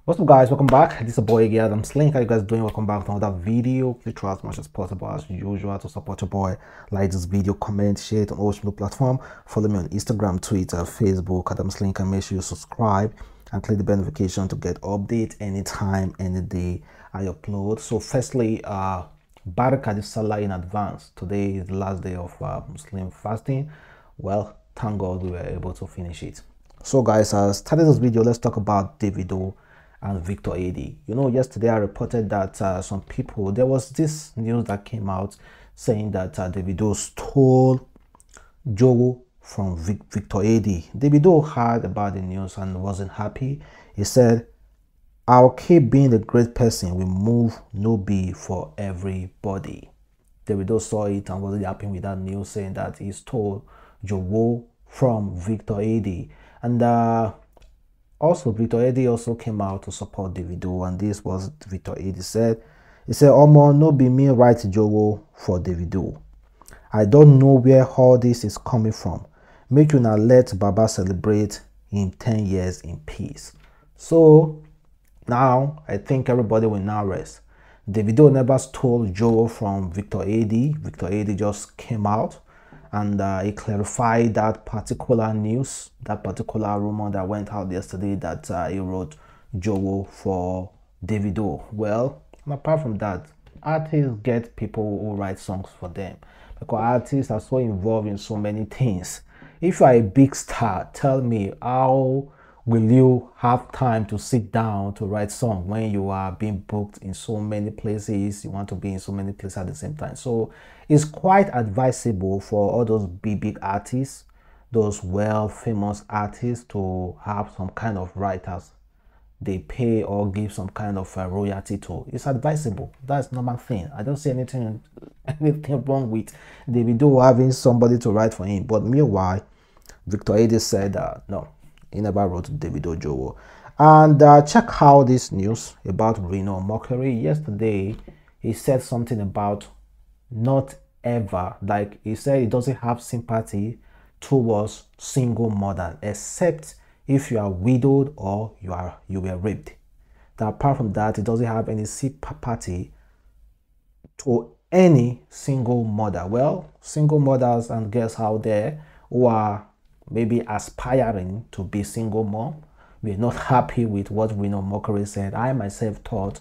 What's up, guys? Welcome back. This is a boy again, Adamslink. How you guys doing? Welcome back to another video. Please try as much as possible as usual to support your boy. Like this video, comment, share it on all social platform. Follow me on Instagram, Twitter, Facebook, Adamslink, and make sure you subscribe and click the bell notification to get update anytime, any day I upload. So firstly, Barakah Salah in advance. Today is the last day of Muslim fasting. Well, thank God we were able to finish it. So guys, starting this video, let's talk about Davido and Victor AD. You know, yesterday I reported that some people, there was this news that came out saying that Davido stole Joe from Victor AD. Davido heard about the news and wasn't happy. He said, "I'll keep being the great person. We move no be for everybody." Davido saw it and wasn't happy with that news, saying that he stole Joe from Victor AD. And also, Victor AD also came out to support Davido, and this was Victor AD said. He said, "Omo, no be me write Jowo for Davido. I don't know where all this is coming from. Make you now let Baba celebrate in 10 years in peace." So now I think everybody will now rest. Davido never stole Jowo from Victor AD. Victor AD just came out and he clarified that particular news, that particular rumor that went out yesterday that he wrote Jowo for Davido. Well, and apart from that, artists get people who write songs for them, because artists are so involved in so many things. If you are a big star, tell me, how will you have time to sit down to write songs when you are being booked in so many places? You want to be in so many places at the same time. So it's quite advisable for all those big artists, those famous artists, to have some kind of writers they pay or give some kind of royalty to. It's advisable. That's normal thing. I don't see anything wrong with Davido having somebody to write for him. But meanwhile, Victor AD said no, he never wrote Davido Jowo. And check out this news about Reno mockery. Yesterday, he said something about not ever, like he said, he doesn't have sympathy towards single mother, except if you are widowed or you were raped. That apart from that, he doesn't have any sympathy to any single mother. Well, single mothers and girls out there who are maybe aspiring to be single mom, we're not happy with what Reno mockery said. I myself thought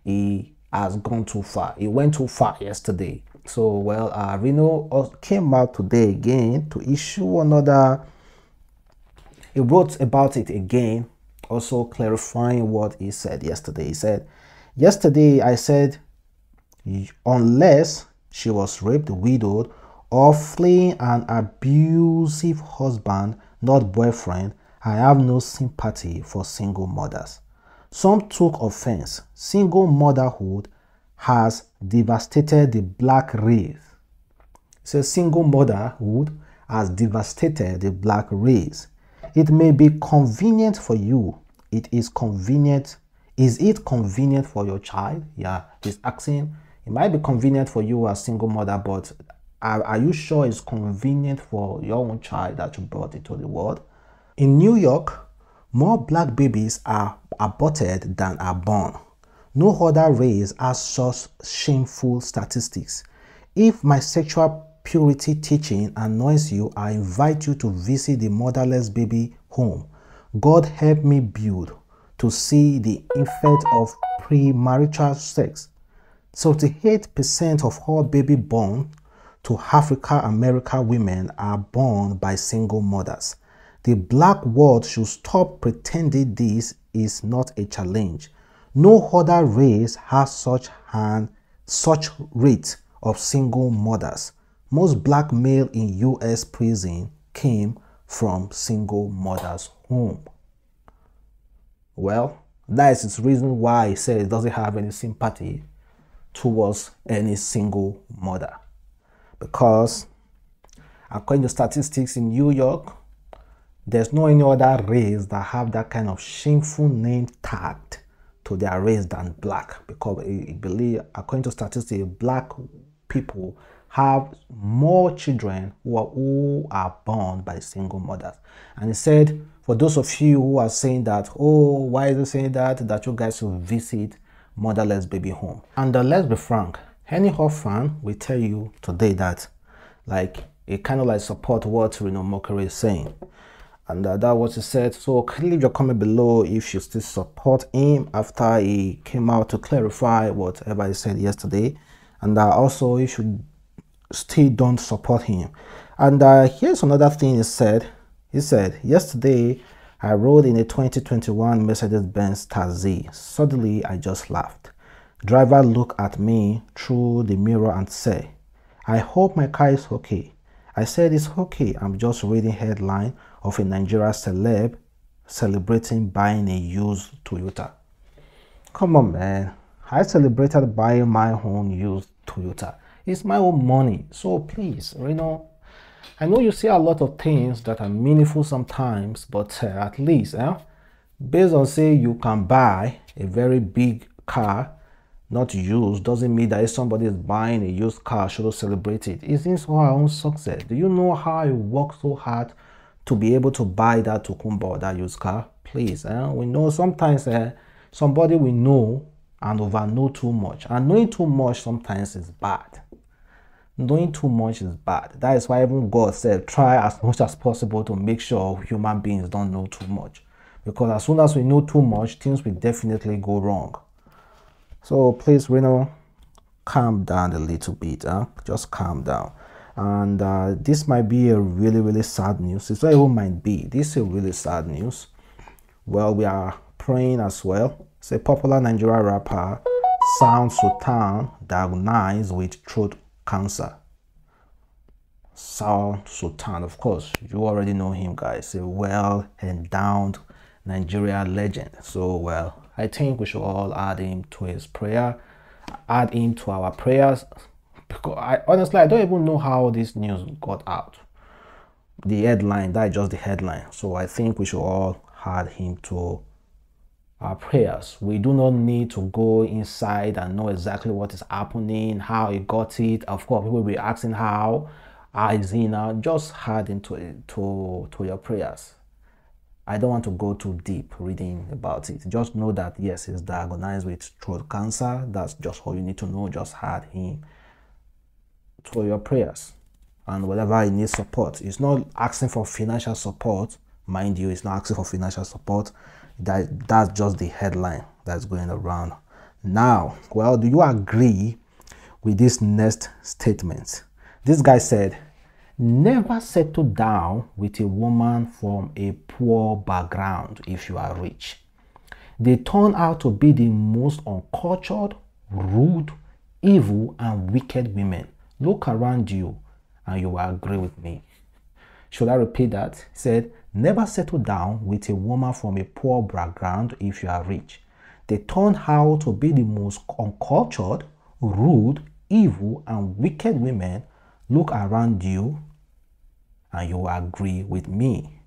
he has gone too far. He went too far yesterday. So, well, Reno came out today again to issue another. He wrote about it again, also clarifying what he said yesterday. He said, "Yesterday I said, unless she was raped, widowed, or fleeing an abusive husband, not boyfriend, I have no sympathy for single mothers. Some took offense. Single motherhood has devastated the black race." So single motherhood has devastated the black race. "It may be convenient for you. It is convenient. Is it convenient for your child?" Yeah, he's asking. It might be convenient for you as single mother, but are you sure it's convenient for your own child that you brought into the world? In New York, more black babies are aborted than are born. No other race has such shameful statistics. If my sexual purity teaching annoys you, I invite you to visit the motherless baby home God help me build to see the effect of premarital sex. 78% of all babies born to African-American women are born by single mothers. The black world should stop pretending this is not a challenge. No other race has such rate of single mothers. Most black male in US prison came from single mothers' home. Well, that is the reason why he said he doesn't have any sympathy towards any single mother. Because according to statistics in New York, there's no any other race that have that kind of shameful name tagged to their race than black. Because I believe, according to statistics, black people have more children who are born by single mothers. And he said, For those of you who are saying that, oh, why is he saying that? That you guys should visit motherless baby home. And let's be frank, any orphan will tell you today that, like, it kind of like support what Reno Mockery is saying. And that was he said. So leave your comment below if you still support him after he came out to clarify whatever he said yesterday. And also if you still don't support him. And here's another thing he said. He said, yesterday I rode in a 2021 Mercedes-Benz taxi. Suddenly I just laughed. Driver looked at me through the mirror and said, I hope my car is okay. I said, it's okay. I'm just reading headline of a Nigerian celeb celebrating buying a used Toyota. Come on, man. I celebrated buying my own used Toyota. It's my own money. So please, you know, I know you see a lot of things that are meaningful sometimes, but at least, based on say you can buy a very big car, not used, doesn't mean that if somebody is buying a used car, should celebrate it. It's in our own success. Do you know how I work so hard to be able to buy that Tokumba or that used car? Please, we know sometimes somebody we know and overknow too much, and knowing too much sometimes is bad. Knowing too much is bad. That is why even God said, try as much as possible to make sure human beings don't know too much, because as soon as we know too much, things will definitely go wrong. So please, Reno, calm down a little bit. Just calm down. And this might be a really sad news. It's not even might be. This is a really sad news. Well, we are praying as well. It's a popular Nigerian rapper, Sultan, diagnosed with throat cancer. Sultan, of course, you already know him, guys. A well-endowed Nigerian legend. So, well, I think we should all add him to his prayer, add him to our prayers, because honestly, I don't even know how this news got out. The headline, that is just the headline. So I think we should all add him to our prayers. We do not need to go inside and know exactly what is happening, how he got it. Of course, people will be asking how is he now. Just add him to your prayers. I don't want to go too deep reading about it. Just know that yes, he's diagnosed with throat cancer. That's just all you need to know. Just add him to your prayers, and whatever he needs support. It's not asking for financial support, mind you. It's not asking for financial support. That's just the headline that's going around now. Well, do you agree with this next statement? This guy said, never settle down with a woman from a poor background if you are rich. They turn out to be the most uncultured, rude, evil, and wicked women. Look around you and you will agree with me. Should I repeat that? He said, never settle down with a woman from a poor background if you are rich. They turn out to be the most uncultured, rude, evil, and wicked women. Look around you and you will agree with me.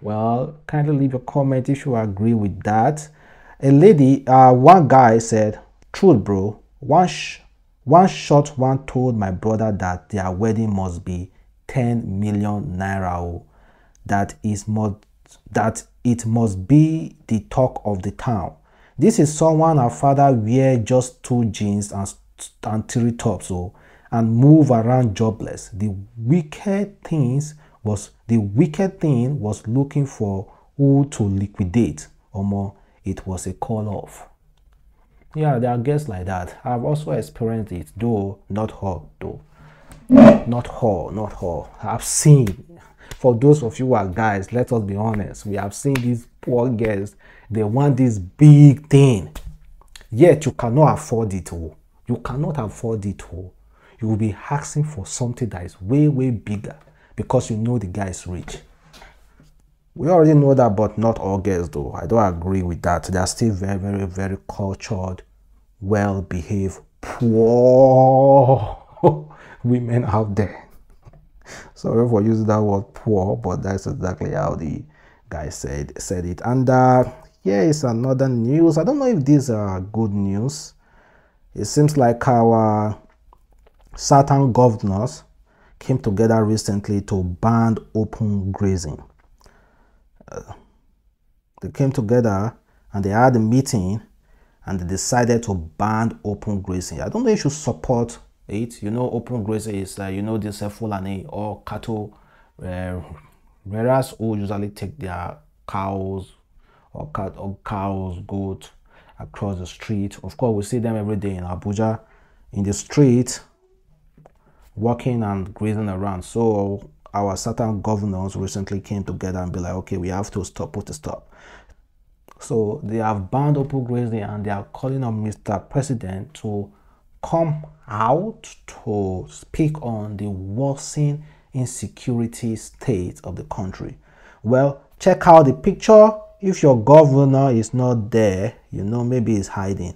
Well, kindly leave a comment if you agree with that. A lady, one guy said, truth bro, one short one told my brother that their wedding must be 10 million naira, that it must be the talk of the town. This is someone our father wear just 2 jeans and 3 tops and move around jobless. The wicked thing was looking for who to liquidate, or more, it was a call off. Yeah, there are guests like that. I've also experienced it, though not all, not all. I've seen, for those of you who are guys, let us be honest, we have seen these poor girls. They want this big thing, yet you cannot afford it. You cannot afford it. You will be asking for something that is way bigger because you know the guy is rich. We already know that, but not all girls though. I don't agree with that. There are still very cultured, well-behaved, poor women out there. Sorry for using that word poor, but that's exactly how the guy said it. And here is another news. I don't know if these are good news. It seems like our certain governors came together recently to ban open grazing. They came together and they had a meeting and they decided to ban open grazing. I don't know if you support it. You know, open grazing is this Fulani or cattle whereas who usually take their cows or cows, goat across the street. Of course, we see them every day in Abuja in the street walking and grazing around. So our certain governors recently came together and be like, okay, we have to put a stop. So they have banned open grazing and they are calling on Mr. President to come out to speak on the worsening insecurity state of the country. Well, check out the picture. If your governor is not there, maybe he's hiding.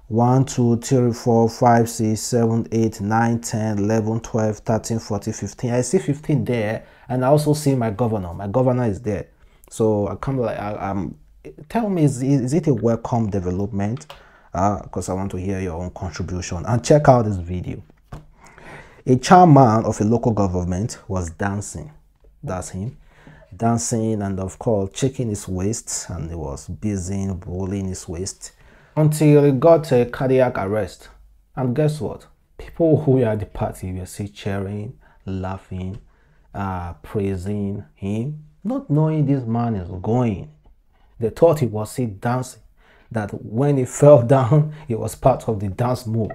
1, 2, 3, 4, 5, 6, 7, 8, 9, 10, 11, 12, 13, 14, 15. I see 15 there, and I also see my governor. My governor is there. So I come like tell me, is it a welcome development? Because I want to hear your own contribution. And check out this video. A chairman of a local government was dancing. That's him. Dancing and of course checking his waist, and he was busy rolling his waist until he got a cardiac arrest. And guess what? People who were at the party were still cheering, laughing, praising him, not knowing this man is going. They thought he was still dancing, that when he fell down, it was part of the dance move.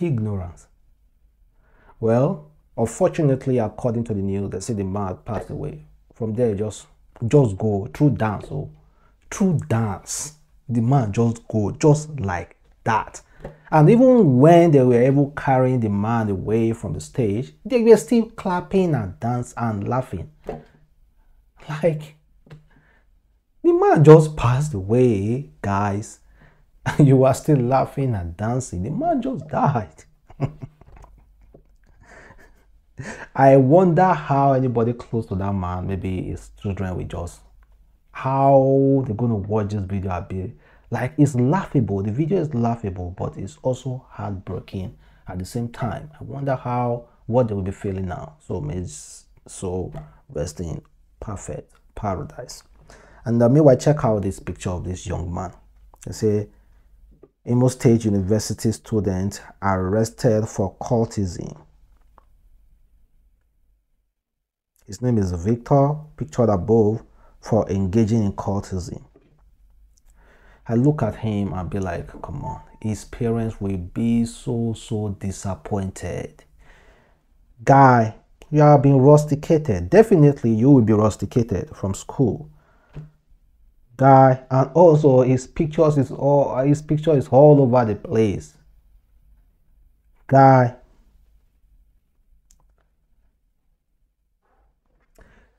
Ignorance. Well, unfortunately, according to the news, they say the man passed away. From there, just go through dance. Oh, through dance, the man just go just like that. And even when they were able carrying the man away from the stage, they were still clapping and dancing and laughing. Like, the man just passed away, guys. And you are still laughing and dancing. The man just died. I wonder how anybody close to that man, maybe his children, will just, how they're going to watch this video. I'll be like, it's laughable. The video is laughable, but it's also heartbreaking at the same time. I wonder what they will be feeling now. So rest in perfect paradise. And meanwhile, check out this picture of this young man. They say, Imo State University student arrested for cultism. His name is Victor, pictured above, for engaging in cultism. I look at him and be like, come on, his parents will be so disappointed. Guy, you are being rusticated. Definitely you will be rusticated from school. Guy, and also his picture is all over the place. Guy,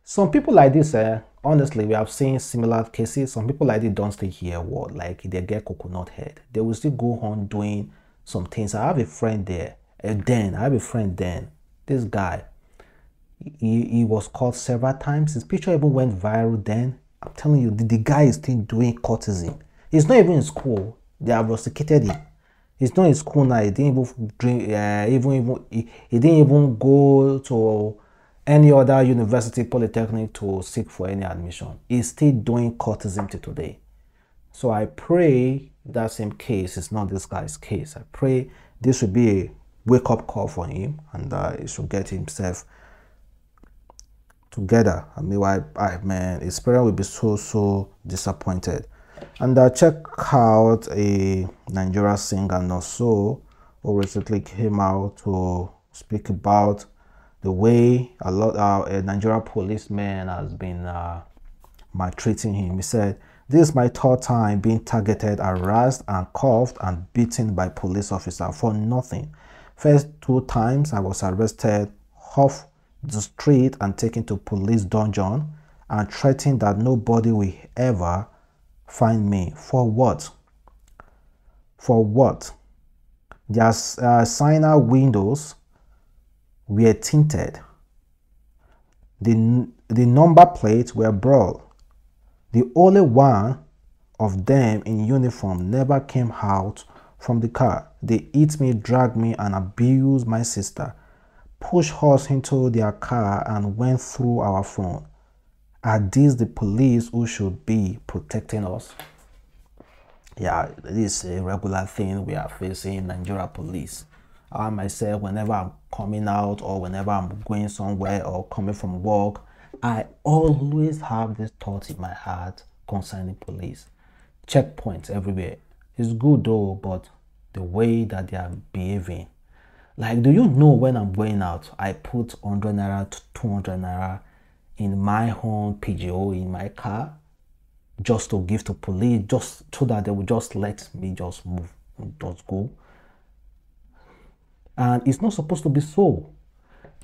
some people like this, honestly, we have seen similar cases. Some people like this don't stay here, like they get coconut head. They will still go on doing some things. I have a friend there, this guy, he was caught several times. His picture even went viral then. I'm telling you, the guy is still doing cultism. He's not even in school. They have rusticated him. He's not in school now. He didn't even drink. He didn't even go to any other university, polytechnic, to seek for any admission. He's still doing cultism till today. So I pray that same case is not this guy's case. I pray this will be a wake-up call for him, and he should get himself together. I mean, man, his parents will be so disappointed. And check out a Nigerian singer, Noso, who recently came out to speak about the way a Nigerian policeman has been maltreating him. He said, "This is my third time being targeted, harassed and cuffed and beaten by police officers for nothing. First 2 times I was arrested off the street and taken to police dungeon and threatened that nobody will ever find me. For what? For what? Their signer windows were tinted. The number plates were broad. The only one of them in uniform never came out from the car. They hit me, dragged me, and abused my sister. pushed us into their car and went through our phone. Are these the police who should be protecting us? Yeah, this is a regular thing we are facing in Nigeria police. I myself, whenever I'm coming out or whenever I'm going somewhere or coming from work, I always have this thought in my heart concerning police. Checkpoints everywhere. It's good though, but the way that they are behaving. Like, do you know when I'm going out, I put 100 naira to 200 naira in my own PGO in my car just to give to police, just so that they will just let me just move, just go. And it's not supposed to be so.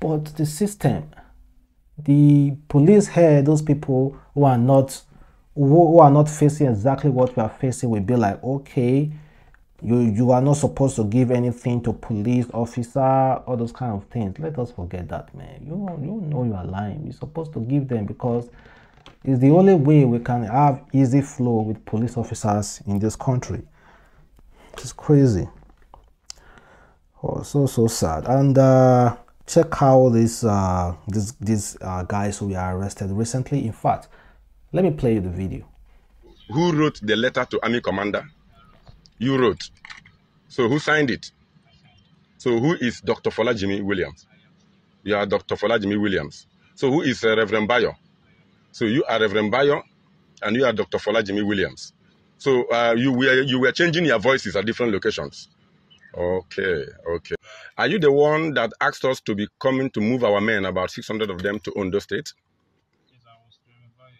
But the system, the police here, those people who are not facing exactly what we are facing will be like, okay, you are not supposed to give anything to police officer, all those kind of things. Let us forget that, man. You know you are lying. You're supposed to give them, because it's the only way we can have easy flow with police officers in this country. It's crazy. Oh, so sad. And check how these guys who were arrested recently. In fact, let me play you the video. Who wrote the letter to Army Commander? You wrote. So who signed it? So who is Dr. Folajimi Williams? You are Dr. Folajimi Williams. So who is Reverend Bayo? So you are Reverend Bayo and you are Dr. Folajimi Williams. So you were changing your voices at different locations. Okay. Are you the one that asked us to be coming to move our men, about 600 of them, to Ondo State? Yes, I was Reverend Bayo.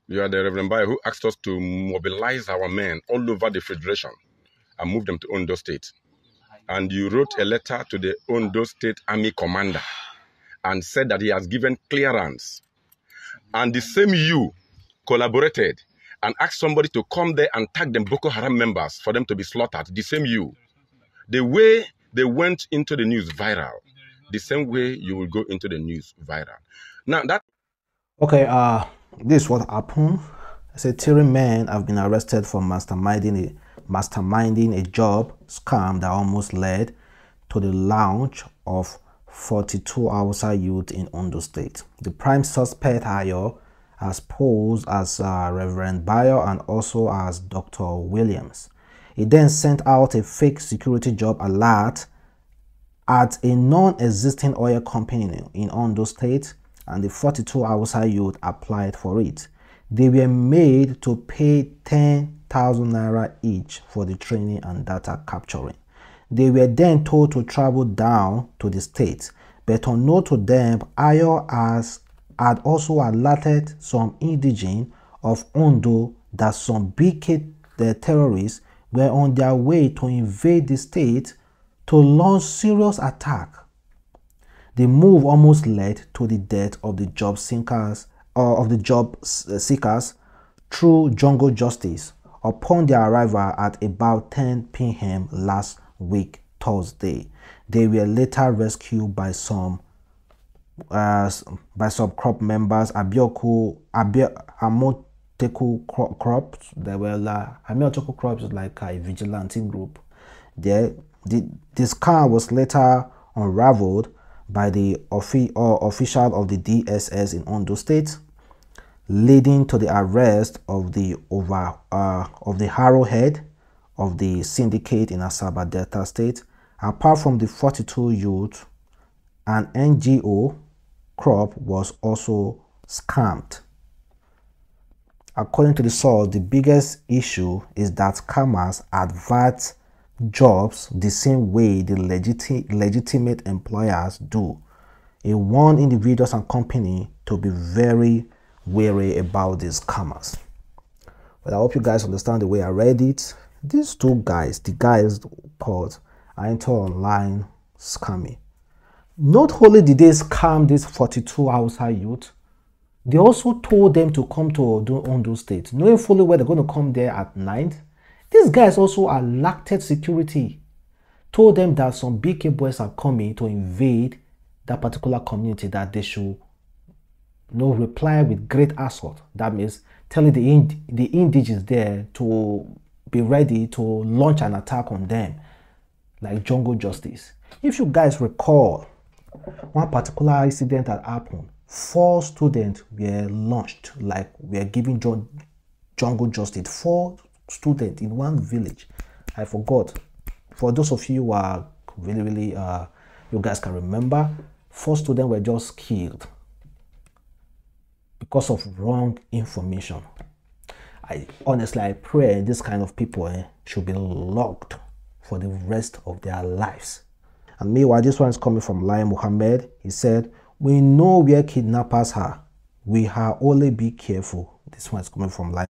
You are the Reverend Bayo who asked us to mobilize our men all over the Federation and move them to Ondo State. And you wrote a letter to the Ondo State Army Commander and said that he has given clearance. And the same you collaborated and asked somebody to come there and tag them Boko Haram members for them to be slaughtered. The same you. The way they went into the news viral, the same way you will go into the news viral. Now that... Okay, this is what happened. I said 3 men have been arrested for masterminding a job scam that almost led to the launch of 42 Hausa youth in Ondo State. The prime suspect Ayo has posed as Reverend Bayo and also as Dr. Williams. He then sent out a fake security job alert at a non-existing oil company in Ondo State, and the 42 Hausa youth applied for it. They were made to pay 10,000 naira each for the training and data capturing. They were then told to travel down to the state, but unknown to them, Ayo had also alerted some indigenes of Ondo that some BK terrorists were on their way to invade the state to launch serious attack. The move almost led to the death of the job seekers through jungle justice upon their arrival at about 10 p.m. last week, Thursday. They were later rescued by some crop members, Amoteku crops. They were Amoteku crops is like a vigilante group. This car was later unraveled by the official of the DSS in Ondo State, leading to the arrest of the arrowhead of the syndicate in Asaba Delta State. Apart from the 42 youth, an NGO crop was also scammed. According to the source, the biggest issue is that scammers advert jobs the same way the legitimate employers do. It warned individuals and companies to be very wary about these scammers. But I hope you guys understand the way I read it. These 2 guys, the guys called Into Online Scamming, not only did they scam these 42 Hausa youth, they also told them to come to Ondo State, knowing fully well they're going to come there at night. These guys also alerted security, told them that some BK boys are coming to invade that particular community, that they should reply with great assault. That means telling the indigenous there to be ready to launch an attack on them, like jungle justice. If you guys recall, One particular incident that happened, 4 students were launched, like were given jungle justice. 4 students in one village. I forgot. For those of you who are really, you guys can remember, 4 students were just killed because of wrong information. Honestly, I pray this kind of people should be locked for the rest of their lives. And meanwhile, this one is coming from Lai Muhammad. He said, "We know where kidnappers are. We have only be careful." This one is coming from Lai.